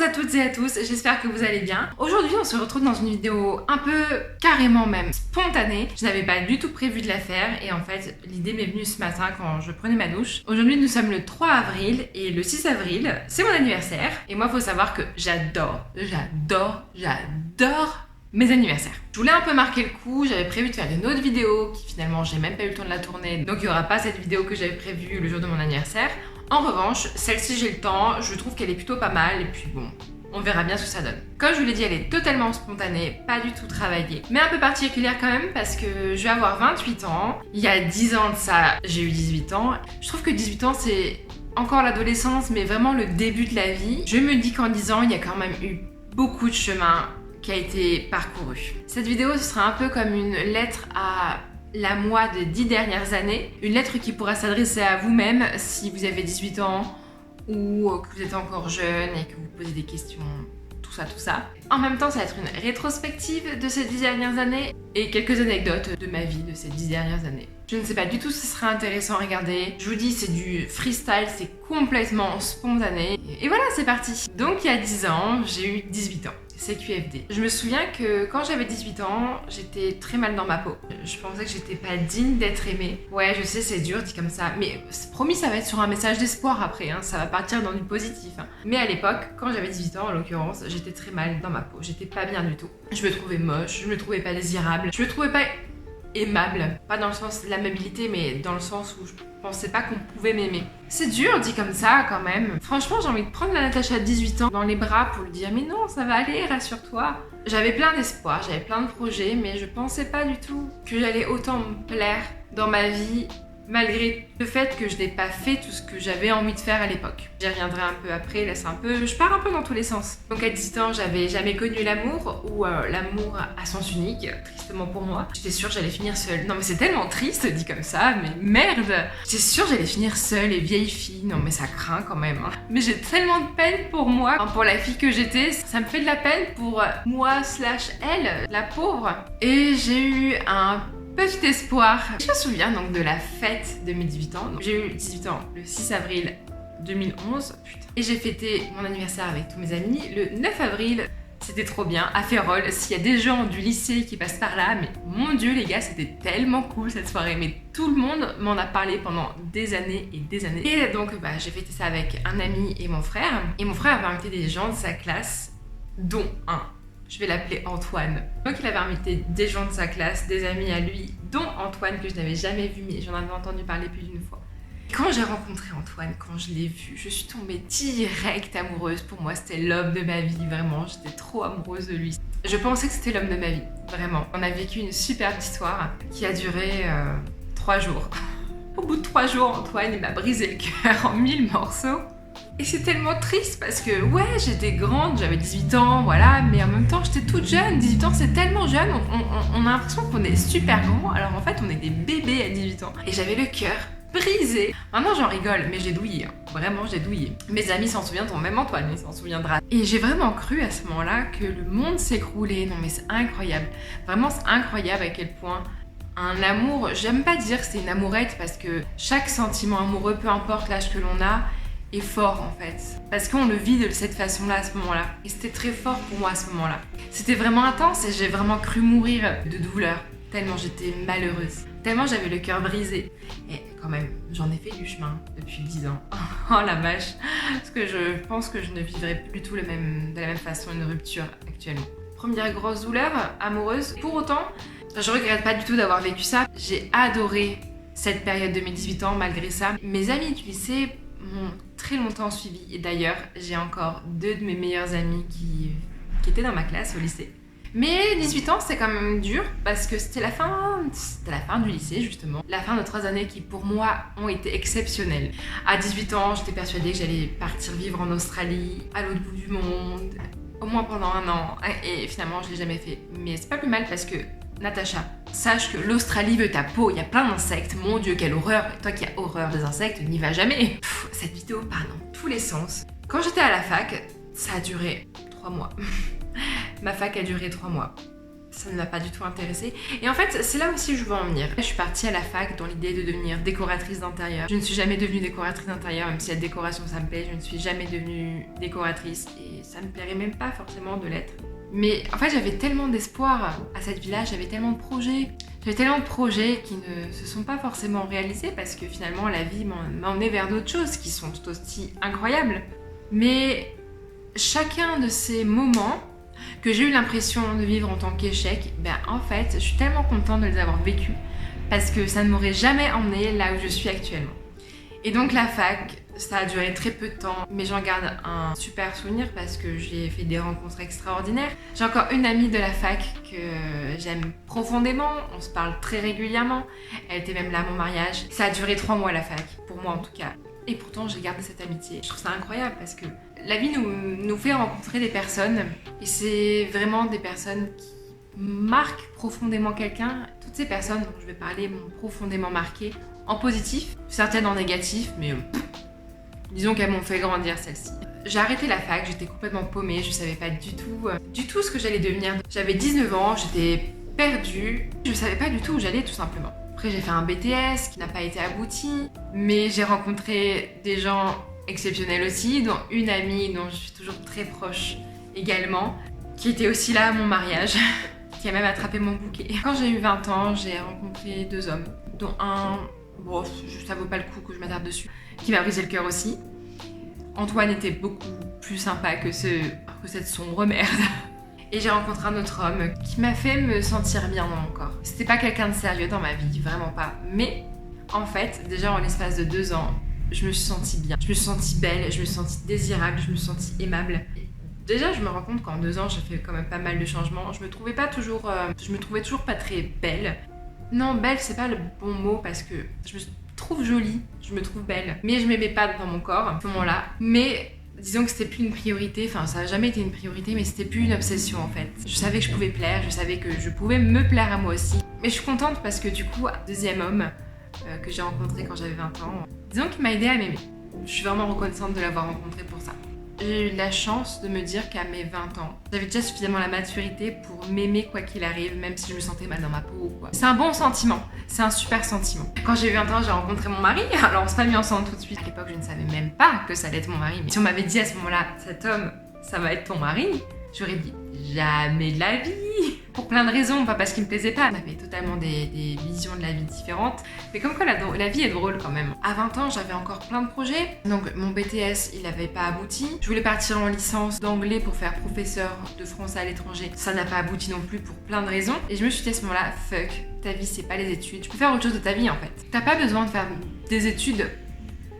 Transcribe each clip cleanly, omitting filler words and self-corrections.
Bonjour à toutes et à tous, j'espère que vous allez bien. Aujourd'hui on se retrouve dans une vidéo un peu carrément même spontanée. Je n'avais pas du tout prévu de la faire et en fait l'idée m'est venue ce matin quand je prenais ma douche. Aujourd'hui nous sommes le 3 avril et le 6 avril c'est mon anniversaire. Et moi faut savoir que j'adore mes anniversaires. Je voulais un peu marquer le coup, j'avais prévu de faire une autre vidéo qui finalement j'ai même pas eu le temps de la tourner. Donc il n'y aura pas cette vidéo que j'avais prévue le jour de mon anniversaire. En revanche, celle-ci j'ai le temps, je trouve qu'elle est plutôt pas mal et puis bon, on verra bien ce que ça donne. Comme je vous l'ai dit, elle est totalement spontanée, pas du tout travaillée, mais un peu particulière quand même parce que je vais avoir 28 ans. Il y a 10 ans de ça, j'ai eu 18 ans. Je trouve que 18 ans c'est encore l'adolescence mais vraiment le début de la vie. Je me dis qu'en 10 ans, il y a quand même eu beaucoup de chemin qui a été parcouru. Cette vidéo, ce sera un peu comme une lettre à la moi de 10 dernières années. Une lettre qui pourra s'adresser à vous-même si vous avez 18 ans ou que vous êtes encore jeune et que vous posez des questions, tout ça. En même temps, ça va être une rétrospective de ces 10 dernières années et quelques anecdotes de ma vie de ces 10 dernières années. Je ne sais pas du tout si ce sera intéressant à regarder. Je vous dis, c'est du freestyle, c'est complètement spontané. Et voilà, c'est parti. Donc il y a 10 ans, j'ai eu 18 ans. C'est QFD. Je me souviens que quand j'avais 18 ans, j'étais très mal dans ma peau. Je pensais que j'étais pas digne d'être aimée. Ouais, je sais, c'est dur dit comme ça, mais promis, ça va être sur un message d'espoir après, hein. Ça va partir dans du positif. Hein. Mais à l'époque, quand j'avais 18 ans en l'occurrence, j'étais très mal dans ma peau. J'étais pas bien du tout. Je me trouvais moche, je me trouvais pas désirable, je me trouvais pas aimable. Pas dans le sens de l'amabilité, mais dans le sens où je pensais pas qu'on pouvait m'aimer. C'est dur dit comme ça quand même. Franchement, j'ai envie de prendre la Natacha de 18 ans dans les bras pour lui dire mais non, ça va aller, rassure-toi. J'avais plein d'espoir, j'avais plein de projets, mais je pensais pas du tout que j'allais autant me plaire dans ma vie malgré le fait que je n'ai pas fait tout ce que j'avais envie de faire à l'époque. J'y reviendrai un peu après, là je pars un peu dans tous les sens. Donc à 18 ans, j'avais jamais connu l'amour ou l'amour à sens unique, tristement pour moi. J'étais sûre que j'allais finir seule. Non mais c'est tellement triste dit comme ça, mais merde. J'étais sûre que j'allais finir seule et vieille fille, non mais ça craint quand même. Hein. Mais j'ai tellement de peine pour moi, enfin, pour la fille que j'étais, ça me fait de la peine pour moi/elle, la pauvre. Et j'ai eu un petit espoir. Je me souviens donc de la fête de mes 18 ans. J'ai eu 18 ans le 6 avril 2011. Putain. Et j'ai fêté mon anniversaire avec tous mes amis le 9 avril. C'était trop bien, à Férol. S'il y a des gens du lycée qui passent par là, mais mon Dieu les gars, c'était tellement cool cette soirée. Mais tout le monde m'en a parlé pendant des années et des années. Et donc j'ai fêté ça avec un ami et mon frère. Et mon frère avait invité des gens de sa classe, dont un. Je vais l'appeler Antoine. Donc il avait invité des gens de sa classe, des amis à lui, dont Antoine que je n'avais jamais vu, mais j'en avais entendu parler plus d'une fois. Quand j'ai rencontré Antoine, quand je l'ai vu, je suis tombée direct amoureuse. Pour moi, c'était l'homme de ma vie, vraiment. J'étais trop amoureuse de lui. Je pensais que c'était l'homme de ma vie, vraiment. On a vécu une superbe histoire qui a duré 3 jours. Au bout de 3 jours, Antoine, il m'a brisé le cœur en 1000 morceaux. Et c'est tellement triste parce que ouais, j'étais grande, j'avais 18 ans, voilà, mais en même temps j'étais toute jeune. 18 ans c'est tellement jeune, on a l'impression qu'on est super grand, alors en fait on est des bébés à 18 ans. Et j'avais le cœur brisé. Maintenant j'en rigole, mais j'ai douillé, hein. Vraiment j'ai douillé. Mes amis s'en souviendront, même Antoine il s'en souviendra. Et j'ai vraiment cru à ce moment-là que le monde s'écroulait. Non mais c'est incroyable, vraiment c'est incroyable à quel point un amour, j'aime pas dire que c'est une amourette parce que chaque sentiment amoureux, peu importe l'âge que l'on a, est fort en fait, parce qu'on le vit de cette façon-là à ce moment-là. Et c'était très fort pour moi à ce moment-là. C'était vraiment intense et j'ai vraiment cru mourir de douleur, tellement j'étais malheureuse, tellement j'avais le cœur brisé. Et quand même, j'en ai fait du chemin depuis 10 ans. Oh la vache, parce que je pense que je ne vivrai plus du tout de la même façon une rupture actuellement. Première grosse douleur amoureuse. Pour autant, je regrette pas du tout d'avoir vécu ça. J'ai adoré cette période de mes 18 ans malgré ça. Mes amis du lycée m'ont très longtemps suivi et d'ailleurs j'ai encore 2 de mes meilleurs amis qui étaient dans ma classe au lycée. Mais 18 ans c'est quand même dur parce que c'était la fin du lycée justement. La fin de 3 années qui pour moi ont été exceptionnelles. À 18 ans j'étais persuadée que j'allais partir vivre en Australie, à l'autre bout du monde, au moins pendant 1 an et finalement je l'ai jamais fait. Mais c'est pas plus mal parce que Natacha, sache que l'Australie veut ta peau, il y a plein d'insectes, mon Dieu quelle horreur, toi qui as horreur des insectes, n'y va jamais. Cette vidéo part dans tous les sens. Quand j'étais à la fac, ça a duré 3 mois. Ma fac a duré 3 mois. ça ne m'a pas du tout intéressée. Et en fait, c'est là aussi où je veux en venir. Je suis partie à la fac dans l'idée de devenir décoratrice d'intérieur. Je ne suis jamais devenue décoratrice d'intérieur, même si la décoration ça me plaît, je ne suis jamais devenue décoratrice et ça me plairait même pas forcément de l'être. Mais en fait, j'avais tellement d'espoir à cette villa, j'avais tellement de projets. J'avais tellement de projets qui ne se sont pas forcément réalisés parce que finalement la vie m'a emmené vers d'autres choses qui sont tout aussi incroyables. Mais chacun de ces moments que j'ai eu l'impression de vivre en tant qu'échec, en fait, je suis tellement contente de les avoir vécus parce que ça ne m'aurait jamais emmené là où je suis actuellement. Et donc la fac, ça a duré très peu de temps, mais j'en garde un super souvenir parce que j'ai fait des rencontres extraordinaires. J'ai encore une amie de la fac que j'aime profondément, on se parle très régulièrement. Elle était même là à mon mariage. Ça a duré 3 mois la fac, pour moi en tout cas. Et pourtant, j'ai gardé cette amitié. Je trouve ça incroyable parce que la vie nous fait rencontrer des personnes et c'est vraiment des personnes qui marquent profondément quelqu'un. Toutes ces personnes dont je vais parler m'ont profondément marqué en positif, certaines en négatif, mais disons qu'elles m'ont fait grandir celles-ci. J'ai arrêté la fac, j'étais complètement paumée, je savais pas du tout ce que j'allais devenir. J'avais 19 ans, j'étais perdue, je savais pas du tout où j'allais tout simplement. Après j'ai fait un BTS qui n'a pas été abouti, mais j'ai rencontré des gens exceptionnels aussi, dont une amie dont je suis toujours très proche également, qui était aussi là à mon mariage, qui a même attrapé mon bouquet. Quand j'ai eu 20 ans, j'ai rencontré 2 hommes, dont un, bon, ça vaut pas le coup que je m'attarde dessus, qui m'a brisé le cœur aussi. Antoine était beaucoup plus sympa que cette sombre merde. Et j'ai rencontré un autre homme qui m'a fait me sentir bien dans mon corps. C'était pas quelqu'un de sérieux dans ma vie, vraiment pas. Mais en fait, déjà en l'espace de 2 ans, je me suis sentie bien. Je me suis sentie belle, je me suis sentie désirable, je me suis sentie aimable. Déjà, je me rends compte qu'en 2 ans, j'ai fait quand même pas mal de changements. Je me trouvais toujours pas très belle. Non, belle, c'est pas le bon mot parce que je me trouve jolie, je me trouve belle. Mais je m'aimais pas dans mon corps à ce moment-là. Mais disons que c'était plus une priorité, enfin ça a jamais été une priorité, mais c'était plus une obsession en fait. Je savais que je pouvais plaire, je savais que je pouvais me plaire à moi aussi. Mais je suis contente parce que du coup, deuxième homme que j'ai rencontré quand j'avais 20 ans, disons qu'il m'a aidé à m'aimer. Je suis vraiment reconnaissante de l'avoir rencontré pour ça. J'ai eu la chance de me dire qu'à mes 20 ans, j'avais déjà suffisamment la maturité pour m'aimer quoi qu'il arrive, même si je me sentais mal dans ma peau ou quoi. C'est un bon sentiment, c'est un super sentiment. Quand j'ai eu 20 ans, j'ai rencontré mon mari, alors on s'est pas mis ensemble tout de suite. À l'époque, je ne savais même pas que ça allait être mon mari. Mais si on m'avait dit à ce moment-là, cet homme, ça va être ton mari, j'aurais dit jamais de la vie. Pour plein de raisons, pas parce qu'il me plaisait pas. On avait totalement des visions de la vie différentes. Mais comme quoi la vie est drôle quand même. À 20 ans, j'avais encore plein de projets. Donc mon BTS, il n'avait pas abouti. Je voulais partir en licence d'anglais pour faire professeur de français à l'étranger. Ça n'a pas abouti non plus pour plein de raisons. Et je me suis dit à ce moment-là, fuck, ta vie c'est pas les études. Tu peux faire autre chose de ta vie en fait. T'as pas besoin de faire des études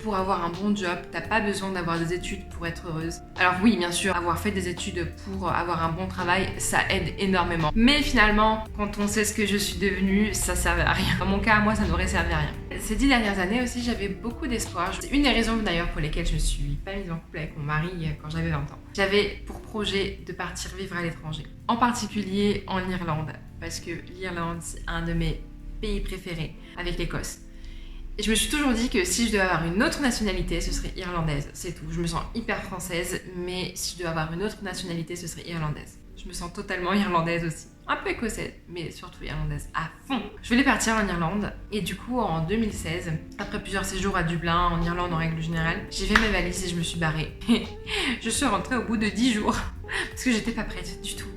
pour avoir un bon job, t'as pas besoin d'avoir des études pour être heureuse. Alors oui, bien sûr, avoir fait des études pour avoir un bon travail, ça aide énormément. Mais finalement, quand on sait ce que je suis devenue, ça servait à rien. Dans mon cas, moi, ça n'aurait servi à rien. Ces 10 dernières années aussi, j'avais beaucoup d'espoir. C'est une des raisons d'ailleurs pour lesquelles je me suis pas mise en couple avec mon mari quand j'avais 20 ans. J'avais pour projet de partir vivre à l'étranger, en particulier en Irlande, parce que l'Irlande, c'est un de mes pays préférés, avec l'Écosse. Et je me suis toujours dit que si je devais avoir une autre nationalité, ce serait irlandaise, c'est tout. Je me sens hyper française, mais si je devais avoir une autre nationalité, ce serait irlandaise. Je me sens totalement irlandaise aussi. Un peu écossaise, mais surtout irlandaise à fond. Je voulais partir en Irlande, et du coup, en 2016, après plusieurs séjours à Dublin, en Irlande en règle générale, j'ai fait mes valises et je me suis barrée. Je suis rentrée au bout de 10 jours, parce que j'étais pas prête du tout.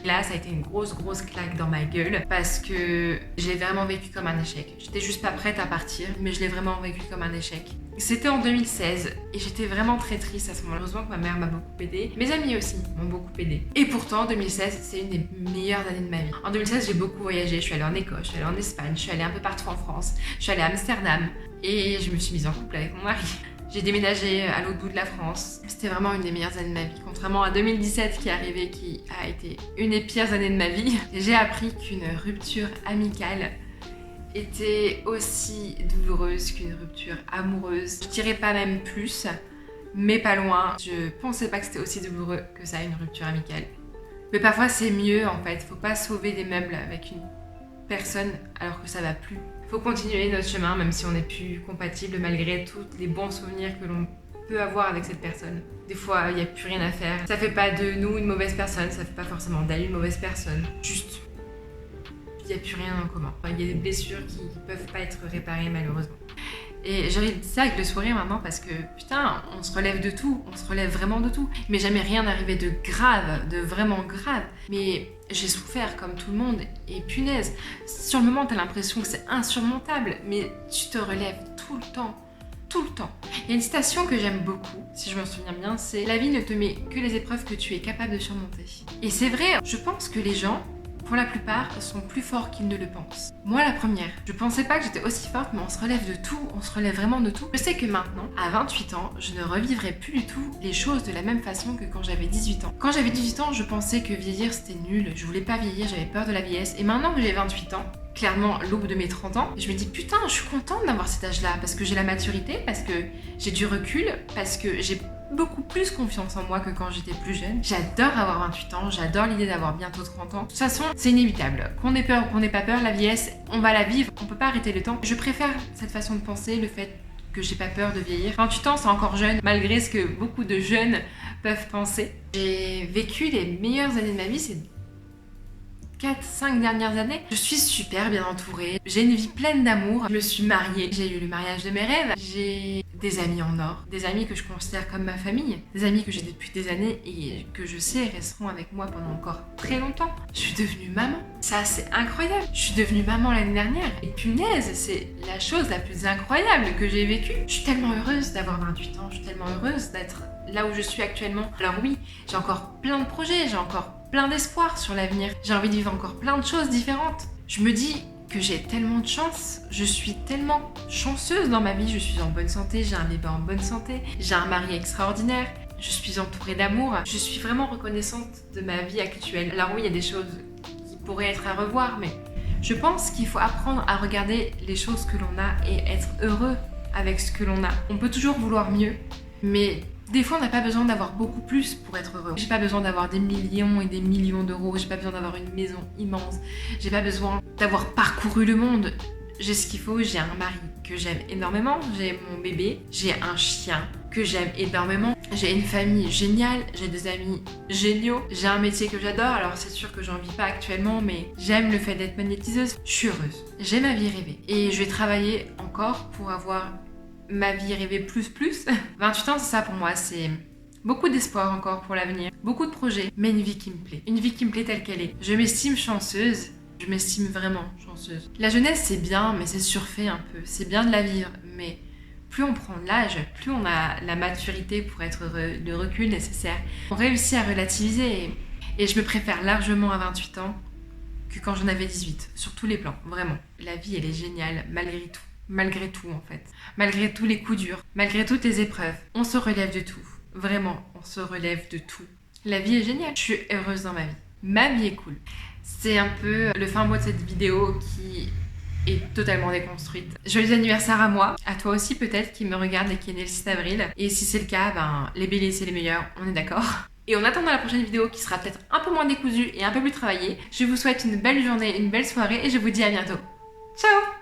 Là, ça a été une grosse claque dans ma gueule parce que j'ai vraiment vécu comme un échec. J'étais juste pas prête à partir, mais je l'ai vraiment vécu comme un échec. C'était en 2016 et j'étais vraiment très triste à ce moment-là. Heureusement que ma mère m'a beaucoup aidée. Mes amis aussi m'ont beaucoup aidée. Et pourtant, 2016, c'est une des meilleures années de ma vie. En 2016, j'ai beaucoup voyagé. Je suis allée en Écosse, je suis allée en Espagne, je suis allée un peu partout en France. Je suis allée à Amsterdam et je me suis mise en couple avec mon mari. J'ai déménagé à l'autre bout de la France. C'était vraiment une des meilleures années de ma vie. Contrairement à 2017 qui est arrivé, qui a été une des pires années de ma vie, j'ai appris qu'une rupture amicale était aussi douloureuse qu'une rupture amoureuse. Je dirais pas même plus, mais pas loin. Je pensais pas que c'était aussi douloureux que ça, une rupture amicale. Mais parfois c'est mieux en fait. Faut pas sauver des meubles avec une personne alors que ça va plus. Faut continuer notre chemin même si on n'est plus compatible malgré tous les bons souvenirs que l'on peut avoir avec cette personne. Des fois, il n'y a plus rien à faire. Ça fait pas de nous une mauvaise personne, ça fait pas forcément d'elle une mauvaise personne. Juste, il n'y a plus rien en commun. Enfin, il y a des blessures qui peuvent pas être réparées malheureusement. Et j'ai envie de dire ça avec le sourire maintenant parce que putain, on se relève de tout, on se relève vraiment de tout. Mais jamais rien n'arrivait de grave, de vraiment grave. Mais j'ai souffert comme tout le monde et punaise, sur le moment t'as l'impression que c'est insurmontable, mais tu te relèves tout le temps. Tout le temps. Il y a une citation que j'aime beaucoup, si je me souviens bien, c'est « La vie ne te met que les épreuves que tu es capable de surmonter ». Et c'est vrai, je pense que les gens, pour la plupart, sont plus forts qu'ils ne le pensent. Moi, la première, je pensais pas que j'étais aussi forte, mais on se relève de tout, on se relève vraiment de tout. Je sais que maintenant, à 28 ans, je ne revivrai plus du tout les choses de la même façon que quand j'avais 18 ans. Quand j'avais 18 ans, je pensais que vieillir c'était nul, je voulais pas vieillir, j'avais peur de la vieillesse. Et maintenant que j'ai 28 ans, clairement l'aube de mes 30 ans, je me dis putain, je suis contente d'avoir cet âge-là, parce que j'ai la maturité, parce que j'ai du recul, parce que j'ai beaucoup plus confiance en moi que quand j'étais plus jeune. J'adore avoir 28 ans, j'adore l'idée d'avoir bientôt 30 ans. De toute façon, c'est inévitable. Qu'on ait peur ou qu'on n'ait pas peur, la vieillesse, on va la vivre, on peut pas arrêter le temps. Je préfère cette façon de penser, le fait que j'ai pas peur de vieillir. 28 ans, c'est encore jeune, malgré ce que beaucoup de jeunes peuvent penser. J'ai vécu les meilleures années de ma vie, c'est 4-5 dernières années. Je suis super bien entourée, j'ai une vie pleine d'amour, je me suis mariée, j'ai eu le mariage de mes rêves, j'ai des amis en or, des amis que je considère comme ma famille, des amis que j'ai depuis des années et que je sais resteront avec moi pendant encore très longtemps. Je suis devenue maman, ça c'est incroyable, je suis devenue maman l'année dernière et punaise, c'est la chose la plus incroyable que j'ai vécue. Je suis tellement heureuse d'avoir 28 ans, je suis tellement heureuse d'être là où je suis actuellement. Alors oui, j'ai encore plein de projets, j'ai encore plein d'espoir sur l'avenir. J'ai envie de vivre encore plein de choses différentes. Je me dis que j'ai tellement de chance, je suis tellement chanceuse dans ma vie, je suis en bonne santé, j'ai un bébé en bonne santé, j'ai un mari extraordinaire, je suis entourée d'amour, je suis vraiment reconnaissante de ma vie actuelle. Alors oui, il y a des choses qui pourraient être à revoir, mais je pense qu'il faut apprendre à regarder les choses que l'on a et être heureux avec ce que l'on a. On peut toujours vouloir mieux, mais des fois, on n'a pas besoin d'avoir beaucoup plus pour être heureux. J'ai pas besoin d'avoir des millions et des millions d'euros. J'ai pas besoin d'avoir une maison immense. J'ai pas besoin d'avoir parcouru le monde. J'ai ce qu'il faut. J'ai un mari que j'aime énormément. J'ai mon bébé. J'ai un chien que j'aime énormément. J'ai une famille géniale. J'ai des amis géniaux. J'ai un métier que j'adore. Alors c'est sûr que j'en vis pas actuellement, mais j'aime le fait d'être magnétiseuse. Je suis heureuse. J'ai ma vie rêvée. Et je vais travailler encore pour avoir ma vie rêvée plus. 28 ans, c'est ça pour moi, c'est beaucoup d'espoir encore pour l'avenir, beaucoup de projets, mais une vie qui me plaît. Une vie qui me plaît telle qu'elle est. Je m'estime chanceuse, je m'estime vraiment chanceuse. La jeunesse, c'est bien, mais c'est surfait un peu. C'est bien de la vivre, mais plus on prend de l'âge, plus on a la maturité pour être heureux, le recul nécessaire. On réussit à relativiser et je me préfère largement à 28 ans que quand j'en avais 18, sur tous les plans, vraiment. La vie, elle est géniale, malgré tout. Malgré tout en fait, malgré tous les coups durs, malgré toutes les épreuves, on se relève de tout, vraiment, on se relève de tout. La vie est géniale, je suis heureuse dans ma vie est cool. C'est un peu le fin mot de cette vidéo qui est totalement déconstruite. Joyeux anniversaire à moi, à toi aussi peut-être qui me regarde et qui est né le 6 avril, et si c'est le cas, les béliers c'est les meilleurs, on est d'accord. Et en attendant la prochaine vidéo qui sera peut-être un peu moins décousue et un peu plus travaillée, je vous souhaite une belle journée, une belle soirée et je vous dis à bientôt. Ciao!